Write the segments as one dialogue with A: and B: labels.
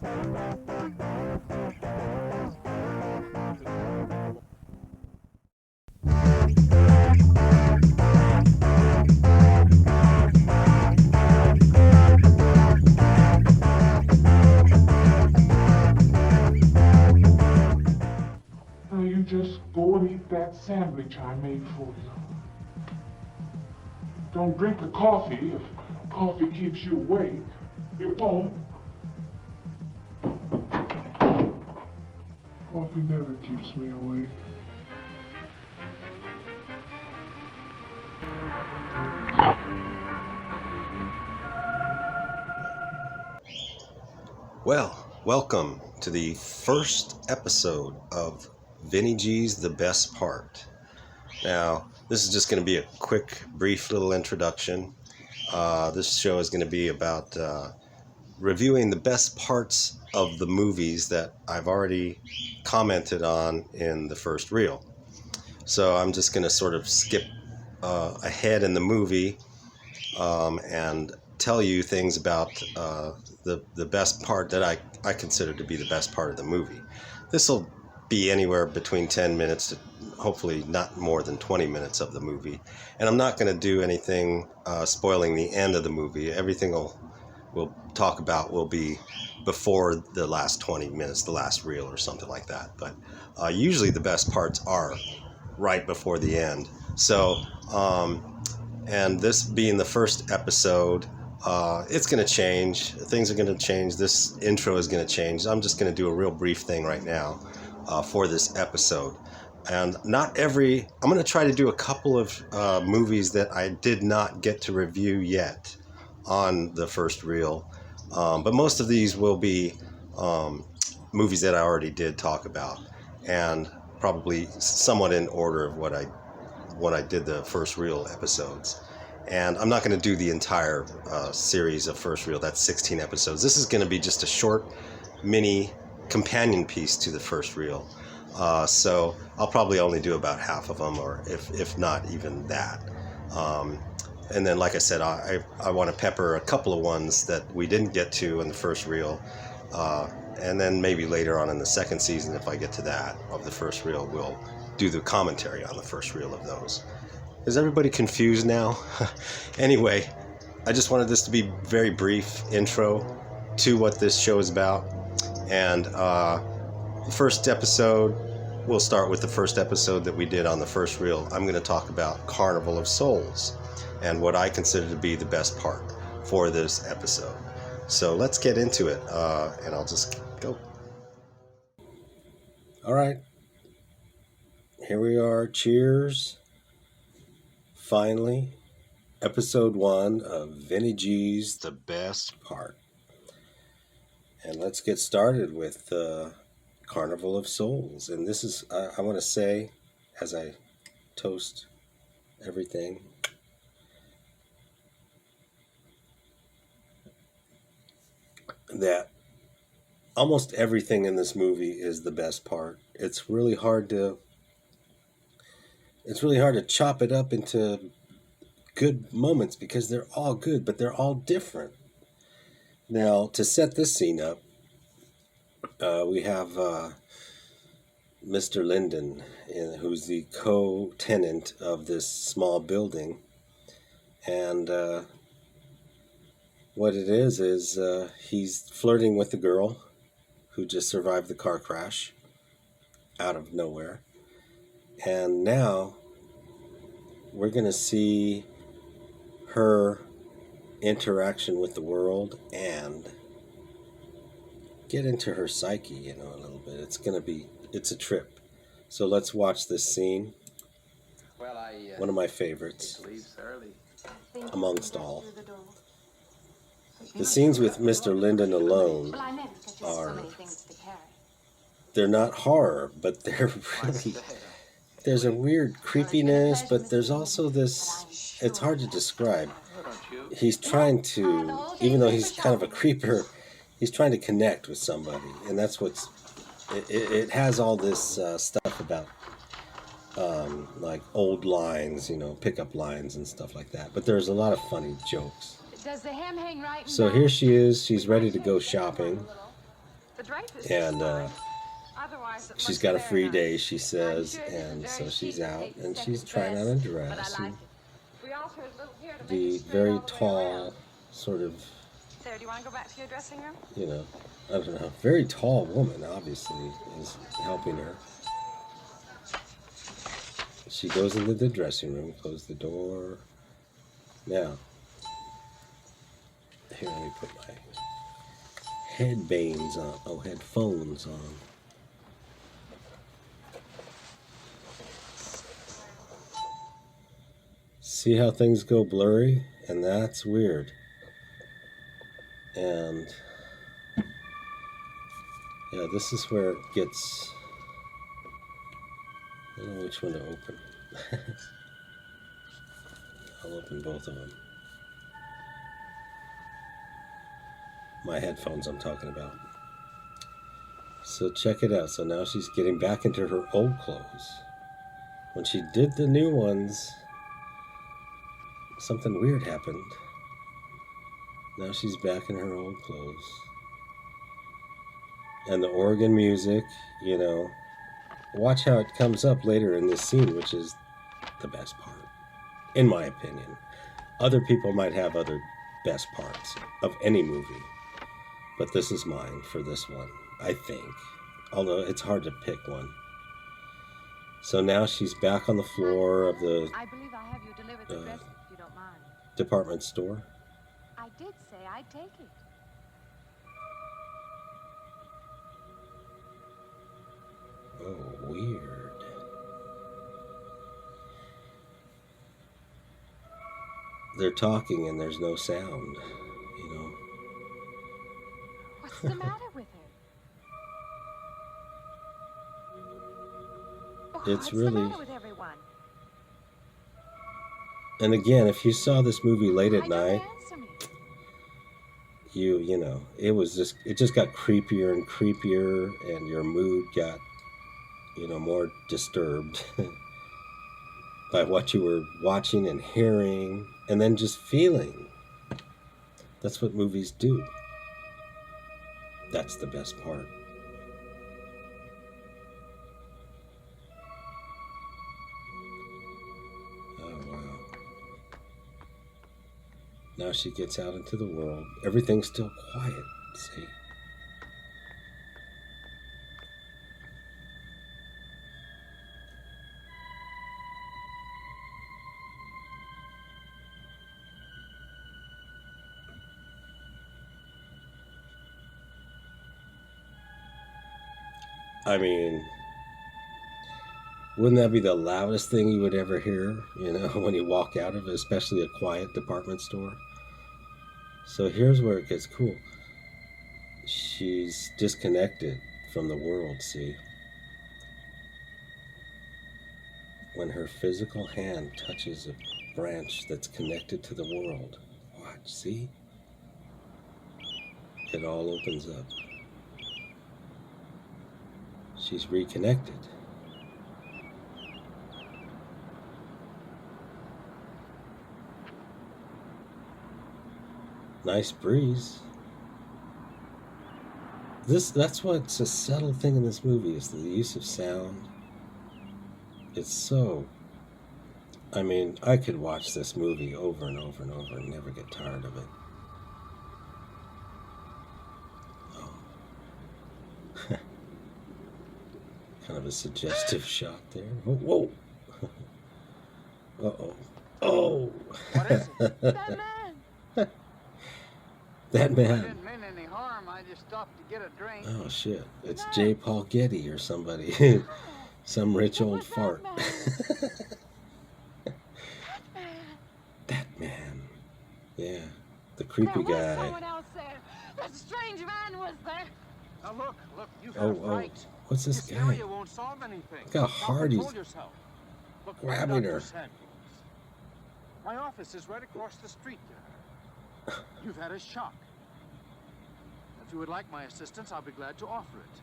A: Now you just go and eat that sandwich I made for you. Don't drink the coffee. If coffee keeps you awake, it won't. Coffee never keeps me awake.
B: Well, welcome to the first episode of Vinnie G's The Best Part. Now, this is just going to be a quick, brief little introduction. This show is going to be about reviewing the best parts of the movies that I've already commented on in the first reel. So I'm just going to sort of skip ahead in the movie and tell you things about the best part that I consider to be the best part of the movie. This will be anywhere between 10 minutes to hopefully not more than 20 minutes of the movie. And I'm not going to do anything spoiling the end of the movie. Everything we'll talk about will be before the last 20 minutes, the last reel or something like that. But usually the best parts are right before the end. So, and this being the first episode, it's going to change. Things are going to change. This intro is going to change. I'm just going to do a real brief thing right now for this episode. And I'm going to try to do a couple of movies that I did not get to review yet on the first reel. But most of these will be movies that I already did talk about, and probably somewhat in order of what I did the first reel episodes. And I'm not going to do the entire series of first reel. That's 16 episodes. This is going to be just a short mini companion piece to the first reel. So I'll probably only do about half of them, or if not even that. And then, like I said, I want to pepper a couple of ones that we didn't get to in the first reel. And then maybe later on in the second season, if I get to that of the first reel, we'll do the commentary on the first reel of those. Is everybody confused now? Anyway, I just wanted this to be a very brief intro to what this show is about. And the first episode, we'll start with the first episode that we did on the first reel. I'm going to talk about Carnival of Souls and what I consider to be the best part for this episode. So let's get into it, and I'll just go. All right. Here we are. Cheers. Finally, episode 1 of Vinnie G's The Best Part. And let's get started with Carnival of Souls. And this is, I want to say, as I toast everything, that almost everything in this movie is the best part. It's really hard to chop it up into good moments because they're all good, but they're all different. Now, to set this scene up, we have Mr. Linden, who's the co-tenant of this small building. And what it is he's flirting with the girl who just survived the car crash out of nowhere. And now we're going to see her interaction with the world and get into her psyche, a little bit. It's a trip. So let's watch this scene. One of my favorites amongst all. The scenes with Mr. Linden alone they're not horror, but they're really, there's a weird creepiness, but there's also this, it's hard to describe. He's trying to, even though he's kind of a creeper, he's trying to connect with somebody, and that's it has all this stuff about like old lines, pickup lines and stuff like that, but there's a lot of funny jokes.
C: Does the hem hang right?
B: So here she is, she's ready to go shopping, And she's got a free day, she says, and so she's out and she's trying on a dress. And the very tall, sort of,
C: Sarah, do you want to go back to your dressing room?
B: you know, I don't know, very tall woman, obviously, is helping her. She goes into the dressing room, close the door. Now, here, let me put my headbands on. Oh, headphones on. See how things go blurry? And that's weird. And yeah, this is where it gets, I don't know which one to open. I'll open both of them. My headphones I'm talking about. So check it out. So now she's getting back into her old clothes. When she did the new ones, something weird happened. Now she's back in her old clothes. And the organ music, you know, watch how it comes up later in this scene, which is the best part, in my opinion. Other people might have other best parts of any movie, but this is mine for this one, I think. Although it's hard to pick one. So now she's back on the floor of the
C: I believe I have you delivered the dress, if you don't mind.
B: department store.
C: I did say I'd take it.
B: Oh, weird. They're talking and there's no sound, you know.
C: What's the matter with her?
B: It's
C: What's
B: really-
C: the matter with everyone?
B: And again, if you saw this movie late at
C: Why don't
B: night,
C: they answer me?
B: you know, it just got creepier and creepier, and your mood got, you know, more disturbed by what you were watching and hearing, and then just feeling. That's what movies do. That's the best part. Oh, wow. Now she gets out into the world. Everything's still quiet, see? I mean, wouldn't that be the loudest thing you would ever hear, you know, when you walk out of it, especially a quiet department store? So here's where it gets cool. She's disconnected from the world, see? When her physical hand touches a branch that's connected to the world, watch, see? It all opens up. She's reconnected. Nice breeze. That's what's a subtle thing in this movie, is the use of sound. It's so, I mean, I could watch this movie over and over and over and never get tired of it. Oh. Kind of a suggestive shot there. Oh, whoa. Uh-oh. Oh.
D: What is it?
C: That man!
B: That
D: I
B: man.
D: didn't mean any harm. I just stopped to get a drink.
B: Oh, shit. It's J. Paul Getty or somebody. Some rich old fart. That man. Yeah. The creepy
C: There was
B: guy.
C: someone else there. That strange man was there.
D: Now look, you
B: Oh,
D: have
B: oh.
D: right.
B: What's this
D: This
B: guy?
D: area won't solve anything.
B: Look how hard he's
D: Control yourself. Look,
B: grabbing
D: I'm Dr.
B: her.
D: Samuels. My office is right across the street there. You've had a shock. If you would like my assistance, I'll be glad to offer it.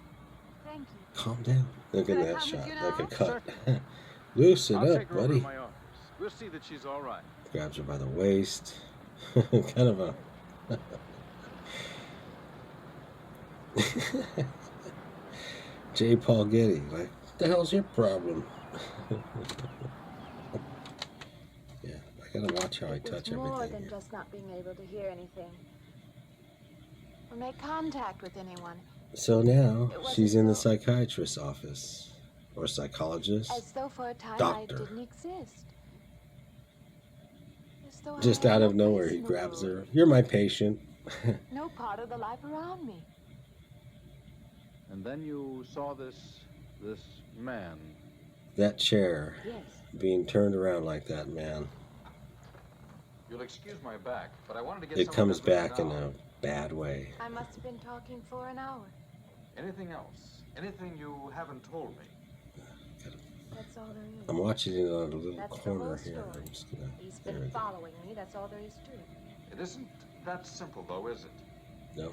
C: Thank you.
B: Calm down. Look at
C: Can I
B: that
C: come with
B: shot.
C: you
B: Like a
C: now?
B: cut. Loosen
D: I'll
B: up,
D: take her over
B: buddy.
D: to my office. We'll see that she's all right.
B: Grabs her by the waist. Kind of a J. Paul Getty, like, what the hell's your problem? Yeah, I gotta watch how I touch
C: It's more
B: everything
C: than
B: here.
C: just not being able to hear anything. Or make contact with anyone.
B: So now,
C: It wasn't
B: she's in the
C: so-
B: psychiatrist's office. Or psychologist.
C: As though for a time
B: Doctor.
C: I didn't exist. As though I
B: Just
C: had
B: out
C: no
B: of nowhere,
C: place
B: he
C: in the
B: grabs
C: world.
B: her. You're my patient.
C: No part of the life around me.
D: And then you saw this man.
B: That chair
C: Yes.
B: being turned around like that, man.
D: You'll excuse my back, but I wanted to get
B: It comes back in a bad way.
C: I must have been talking for an hour.
D: Anything else? Anything you haven't told me?
C: That's all there is.
B: I'm watching it on a little
C: That's the
B: corner
C: whole
B: here.
C: story.
B: I'm just gonna.
C: He's
B: There
C: been
B: we go.
C: following me. That's all there is to it.
D: It isn't that simple, though, is it?
B: No.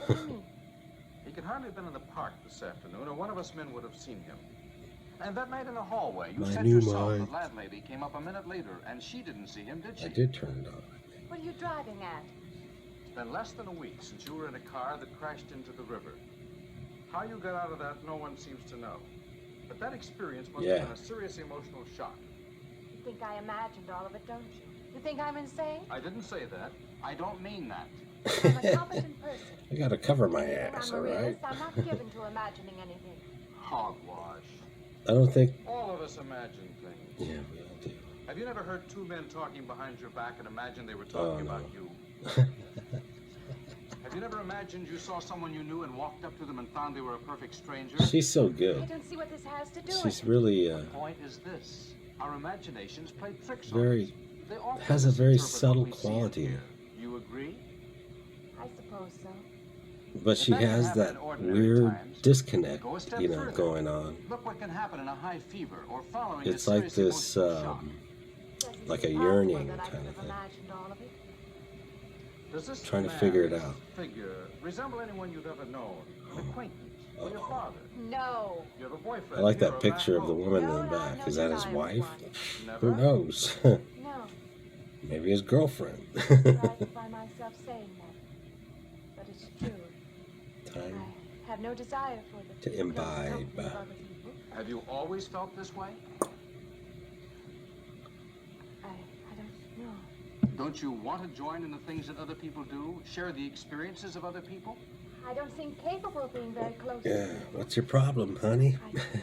C: What do you mean?
D: He could hardly have been in the park this afternoon, or one of us men would have seen him. And that night in the hallway, you
B: My
D: said
B: new
D: yourself
B: mic.
D: the landlady came up a minute later, and she didn't see him, did she?
B: I did turn it on.
C: What are you driving at?
D: It's been less than a week since you were in a car that crashed into the river. How you got out of that, no one seems to know. But that experience must
B: Yeah.
D: have been a serious emotional shock.
C: You think I imagined all of it, don't you? You think I'm insane?
D: I didn't say that. I don't mean that.
C: I'm a competent person.
B: I gotta cover my
C: You think
B: ass,
C: I'm a
B: alright?
C: realist? I'm not given to imagining anything.
D: Hogwash.
B: I don't think.
D: All of us imagine things.
B: Yeah, we all do.
D: Have you never heard two men talking behind your back and imagined they were talking
B: no.
D: about you? Have you never imagined you saw someone you knew and walked up to them and found they were a perfect stranger?
B: She's so
C: I
B: good.
C: don't see what this has to do
B: She's
C: with it.
B: really
D: The point is this. Our imaginations play tricks on
B: very.
D: us. They often
B: Has a very
D: misinterpret
B: subtle
D: what we see and
B: quality.
D: hear. You agree?
C: I suppose so.
B: But she
D: If that can
B: has
D: happen
B: that
D: in ordinary
B: weird
D: times,
B: disconnect,
D: go a step
B: you know,
D: further.
B: going on.
D: Look what can happen in a high fever or following
B: It's
D: a
B: like
D: serious
B: this,
D: emotional shock.
C: Doesn't
B: like
C: seem
B: a
C: possible
B: yearning
C: that I
B: kind
C: could
B: of
C: have
B: thing.
C: imagined all of it.
D: Does this
B: Trying to
D: man,
B: figure it
D: this
B: out.
D: figure resemble anyone you've ever known? An acquaintance? Or your father?
C: No.
D: You have a boyfriend?
B: I like
D: here
B: that
D: or
B: picture
D: back
B: of the
D: home?
B: woman in
C: No,
B: the
C: no,
B: back.
C: no
B: Is that his
C: desire for
B: wife?
C: one.
D: Never?
B: Who knows?
C: No.
B: Maybe his girlfriend.
C: I try to find myself saying that. But it's true.
B: Time
C: I have no desire for the
B: to imbibe.
C: company of other people.
D: Have you always felt this way?
C: I don't know.
D: Don't you want to join in the things that other people do? Share the experiences of other people?
C: I don't seem capable of being very close to
B: Yeah.
C: people.
B: What's your problem, honey?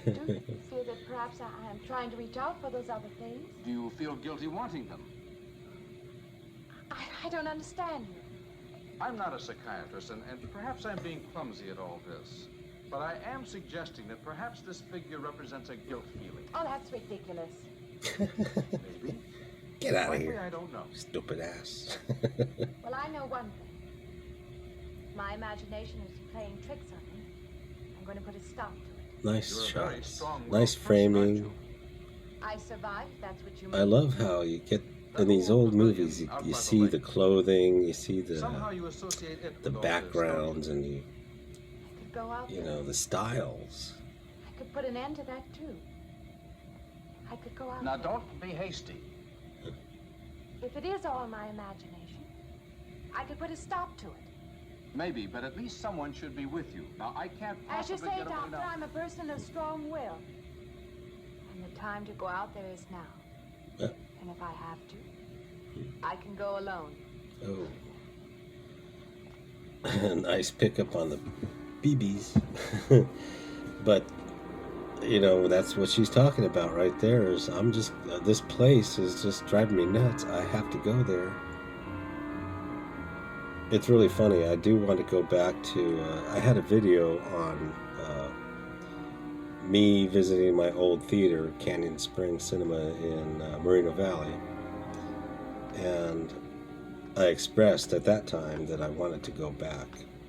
C: I do feel that perhaps I am trying to reach out for those other things.
D: Do you feel guilty wanting them?
C: I don't understand you.
D: I'm not a psychiatrist, and perhaps I'm being clumsy at all this. But I am suggesting that perhaps this figure represents a guilt feeling.
C: Oh, that's ridiculous.
D: Maybe.
B: Get out of
D: Frankly,
B: here,
D: I don't know.
B: stupid ass.
C: Well, I know one thing. My imagination is playing tricks on me. I'm going to put a stop to it.
B: Nice
D: You're a very
B: shots.
D: strong-willed
B: Nice
D: person, aren't
B: framing.
D: you?
C: I survived, if that's what you mean.
B: I love how you get in these old movies. You see the clothing, you see
D: Somehow
B: the
D: you associate it
B: the
D: with all this,
B: backgrounds,
D: don't
B: and you
C: I could go out
B: you
C: there.
B: know the styles.
C: I could put an end to that, too. I could go out
D: you? Now,
C: there.
D: don't be hasty.
C: If it is all my imagination, I could put a stop to it.
D: Maybe, but at least someone should be with you. Now, I can't
C: As you
D: possibly
C: say,
D: get away
C: Doctor,
D: now.
C: I'm a person of strong will. And the time to go out there is now.
B: Yeah.
C: And if I have to, I can go alone.
B: Oh, nice pickup on the BBs. But you know that's what she's talking about right there. Is I'm just this place is just driving me nuts. I have to go there. It's really funny. I do want to go back to. I had a video on me visiting my old theater, Canyon Springs Cinema in Moreno Valley, and I expressed at that time that I wanted to go back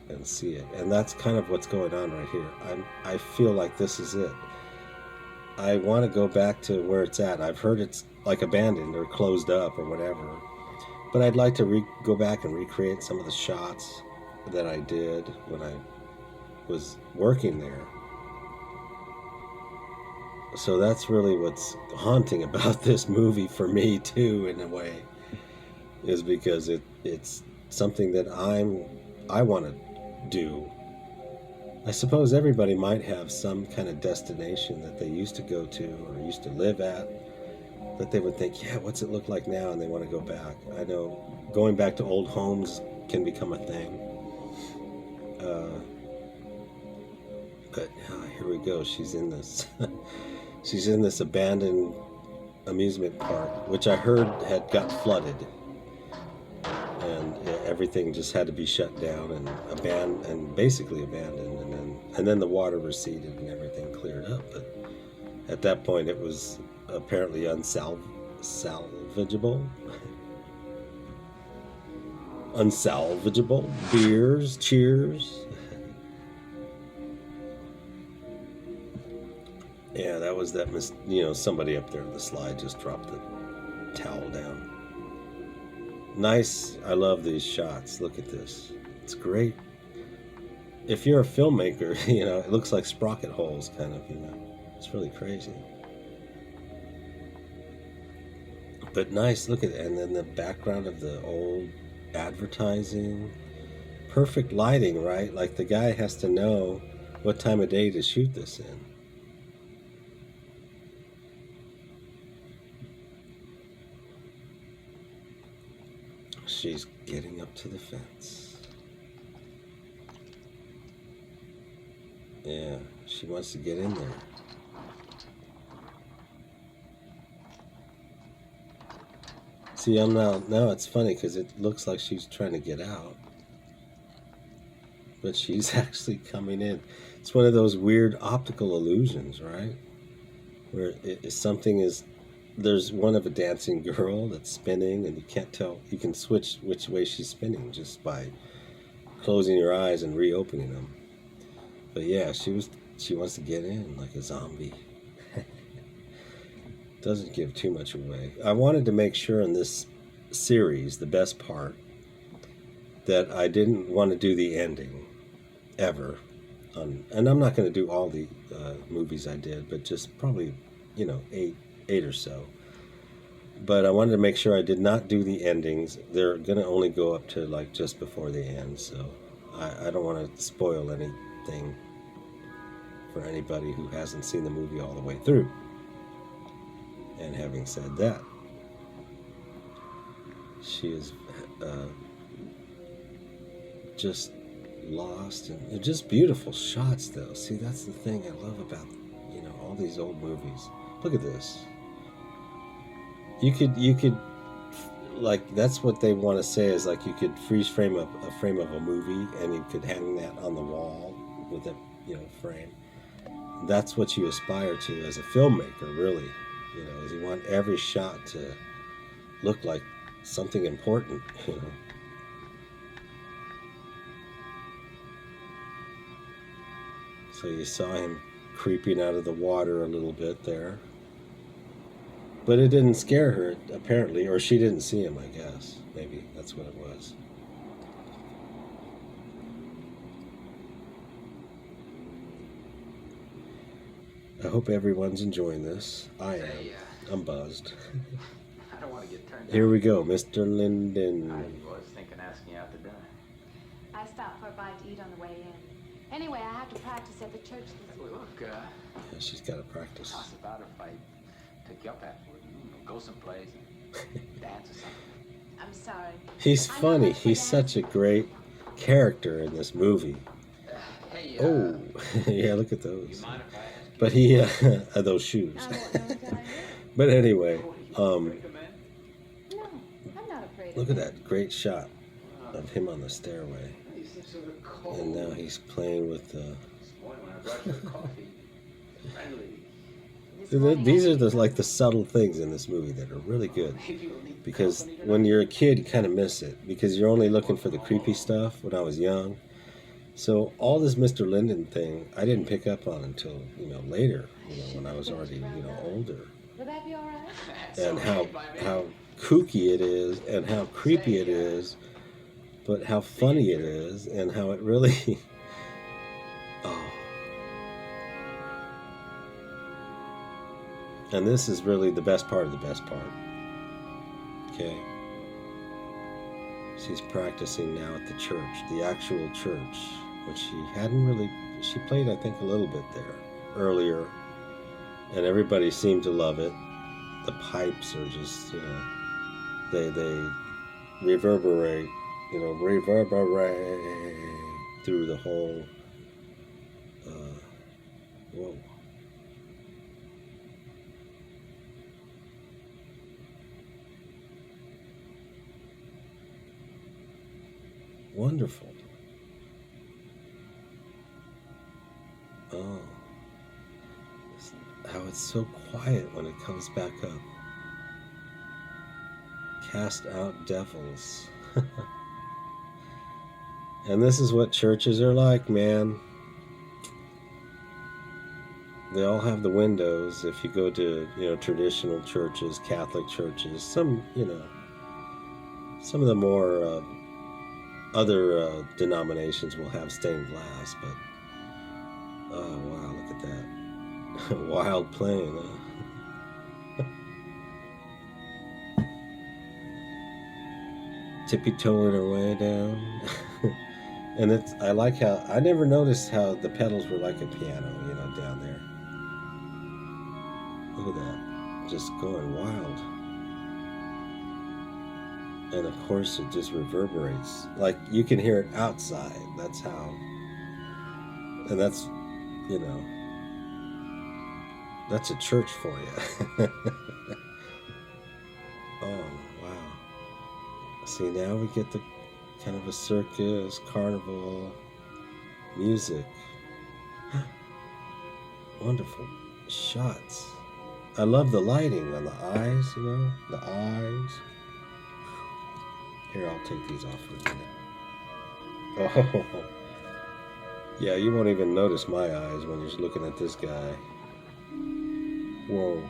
B: and see it, and that's kind of what's going on right here. I feel like this is it. I want to go back to where it's at. I've heard it's like abandoned or closed up or whatever, but I'd like to go back and recreate some of the shots that I did when I was working there. So that's really what's haunting about this movie for me too, in a way, is because it's something that I want to do I suppose everybody might have some kind of destination that they used to go to or used to live at that they would think, yeah, what's it look like now? And they want to go back. I know going back to old homes can become a thing. But here we go. She's in this. She's in this abandoned amusement park, which I heard had got flooded, and everything just had to be shut down and basically abandoned, and then the water receded and everything cleared up. But at that point, it was apparently unsalvageable. Unsalvageable. Beers, cheers. Yeah, that was that, somebody up there on the slide just dropped the towel down. Nice. I love these shots. Look at this. It's great. If you're a filmmaker, it looks like sprocket holes, kind of, It's really crazy. But nice, look at it. And then the background of the old advertising. Perfect lighting, right? Like the guy has to know what time of day to shoot this in. She's getting up to the fence. Yeah, she wants to get in there. See, now it's funny because it looks like she's trying to get out. But she's actually coming in. It's one of those weird optical illusions, right? Where there's one of a dancing girl that's spinning, and you can't tell. You can switch which way she's spinning just by closing your eyes and reopening them. But yeah, she wants to get in like a zombie. Doesn't give too much away. I wanted to make sure in this series, the best part, that I didn't want to do the ending ever. And I'm not going to do all the movies I did, but just probably, 8 or so. But I wanted to make sure I did not do the endings. They're going to only go up to like just before the end, so I don't want to spoil anything for anybody who hasn't seen the movie all the way through. And having said that, she is just lost, and they're just beautiful shots though. See, that's the thing I love about all these old movies. Look at this. You could like, that's what they want to say is like you could freeze frame a frame of a movie and you could hang that on the wall with a frame. That's what you aspire to as a filmmaker, really. Is you want every shot to look like something important. So you saw him creeping out of the water a little bit there. But it didn't scare her, apparently, or she didn't see him, I guess. Maybe that's what it was. I hope everyone's enjoying this. I am. I'm buzzed.
E: I don't want to get turned
B: Here we go, Mr. Linden.
E: I was thinking asking you out to dinner.
C: I stopped for a bite to eat on the way in. Anyway, I have to practice at the church this week.
E: Look,
B: Yeah, she's got to practice.
E: how's about if I took you up afterward? Go someplace and dance or something.
C: I'm sorry.
B: He's
C: I know
B: funny.
C: that's
B: He's
C: what
B: such a great character in this movie.
E: Hey,
B: Oh, yeah, look at
E: you
B: those.
E: mind if I ask you?
B: But he, those shoes.
C: I won't know until I
B: But anyway,
E: recommend?
C: No, I'm not afraid
B: look
C: of
B: at
C: it.
B: that great shot of him on the stairway.
E: You seem sort of cold.
B: And now he's playing with the...
E: Boy, when I brought you a coffee. Friendly.
C: This morning
B: These
C: I-
B: are like the subtle things in this movie that are really good.
E: Maybe you'll need
B: Because
E: company
B: when
E: tonight.
B: you're a kid, you kind of miss it. Because you're only looking for the creepy stuff when I was young. So all this Mr. Linden thing, I didn't pick up on until, later, when I was already, older.
C: Will that be all right?
E: That's
B: And
E: okay by me.
B: how kooky it is, and how creepy it is, but how funny it is, and how it really... oh. And this is really the best part of the best part. Okay? She's practicing now at the church, the actual church, which she hadn't really She played, I think, a little bit there earlier, and everybody seemed to love it. The pipes are just, you know, they reverberate, you know, through the whole. Whoa. Wonderful. Oh. How it's so quiet when it comes back up. Cast out devils. And this is what churches are like, man. They all have the windows. If you go to, you know, traditional churches, Catholic churches, some, you know, some of the more other denominations will have stained glass, but oh wow, look at that. Wild plane, huh? Tippy-toeing her way down. And it's, I like how, I never noticed how the pedals were like a piano, you know, down there. Look at that. Just going wild. And of course it just reverberates. Like you can hear it outside. That's how. And that's, you know, that's a church for you. Oh, wow. See, now we get the kind of a circus, carnival, music. Wonderful shots. I love the lighting on the eyes, you know, the eyes. Here, I'll take these off for a minute. Oh, yeah, you won't even notice my eyes when you're looking at this guy. Whoa.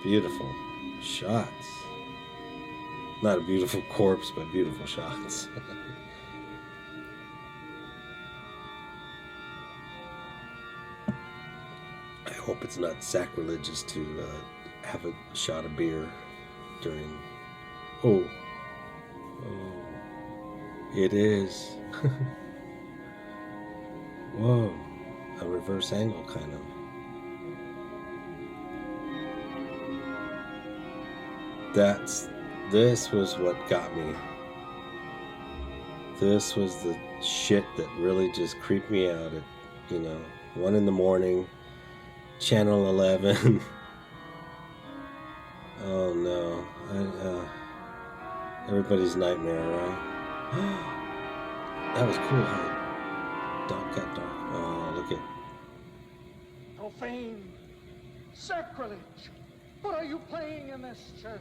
B: Beautiful shots. Not a beautiful corpse, but beautiful shots. I hope it's not sacrilegious to have a shot of beer during... Oh. Oh. It is. Whoa. A reverse angle, kind of. This was what got me. This was the shit that really just creeped me out at, you know, 1 a.m, Channel 11. Oh no. Everybody's nightmare, right? That was cool, huh? Dark got dark. Oh, look at...
D: Profane. Sacrilege. What are you playing in this church?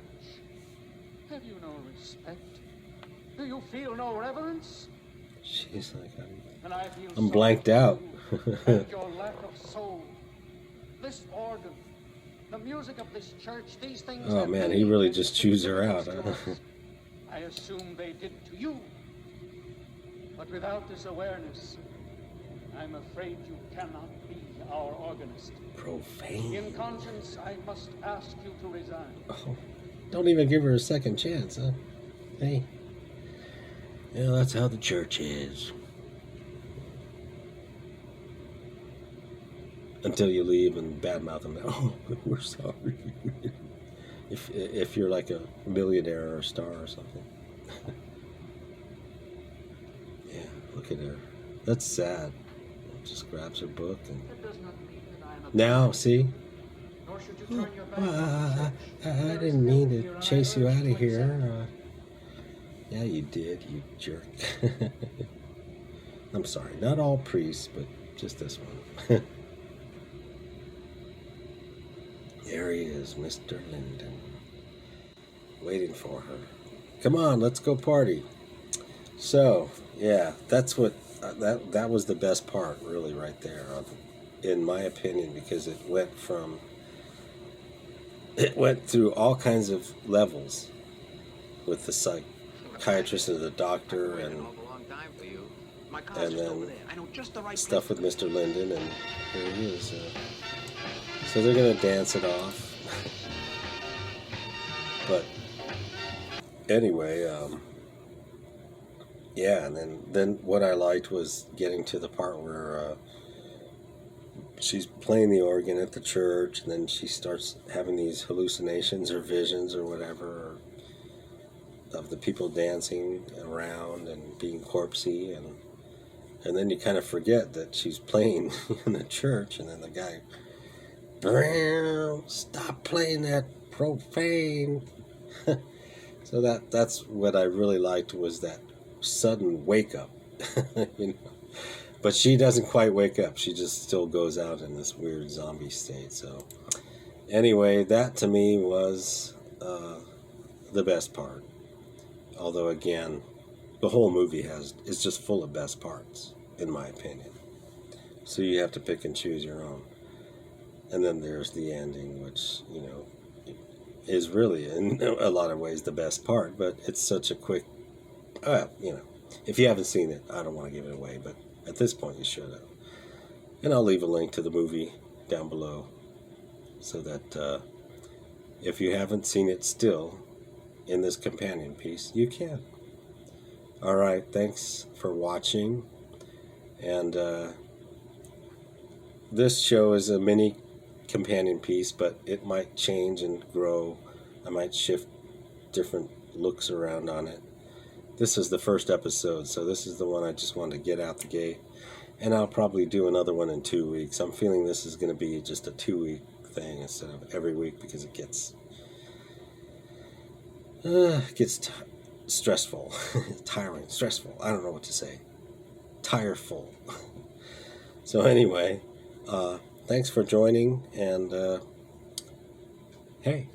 D: Have you no respect? Do you feel no reverence?
B: She's like,
D: And I feel
B: I'm
D: so
B: blanked out.
D: and your lack of soul. This organ, the music of this church, these things.
B: Oh
D: have
B: man,
D: many
B: he really just chews her
D: significance
B: out,
D: to
B: huh?
D: us. I assume they did to you. But without this awareness, I'm afraid you cannot be our organist.
B: Profane.
D: In conscience, I must ask you to resign.
B: Oh, don't even give her a second chance, huh? Hey. Yeah, that's how the church is. Until you leave and badmouth them. Oh, we're sorry. If you're like a millionaire or a star or something. Yeah, look at her. That's sad. Just grabs her book and...
D: That does not mean that I am a
B: Now, see?
D: Nor should you turn your back
B: Well,
D: on the church.
B: I didn't mean to chase you out of here. Yeah, you did, you jerk. I'm sorry, not all priests, but just this one. There he is, Mr. Linden. Waiting for her. Come on, let's go party. So, yeah, that's what... that was the best part, really, right there, in my opinion, because it went through all kinds of levels with the psychiatrist and the doctor, and then stuff with Mr. Linden, and here he is. So they're gonna dance it off, but anyway, yeah, and then what I liked was getting to the part where she's playing the organ at the church, and then she starts having these hallucinations or visions or whatever of the people dancing around and being corpsey, and then you kind of forget that she's playing in the church, and then the guy, stop playing that profane. So that's what I really liked, was that sudden wake up. You know, but she doesn't quite wake up. She just still goes out in this weird zombie state. So anyway, that to me was the best part. Although again, the whole movie is just full of best parts, in my opinion. So you have to pick and choose your own. And then there's the ending, which, you know, is really in a lot of ways the best part, but it's such a quick, you know, if you haven't seen it, I don't want to give it away, but at this point you should have. And I'll leave a link to the movie down below, so that if you haven't seen it still in this companion piece, you can. Alright, thanks for watching, and this show is a mini companion piece, but it might change and grow. I might shift different looks around on it. This is the first episode, so this is the one I just wanted to get out the gate, and I'll probably do another one in 2 weeks. I'm feeling this is going to be just a 2-week thing instead of every week, because it gets stressful. Tiring, stressful, I don't know what to say. Tireful. So anyway, thanks for joining, and hey,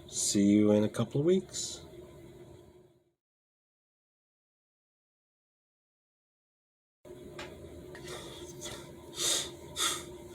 B: see you in a couple of weeks.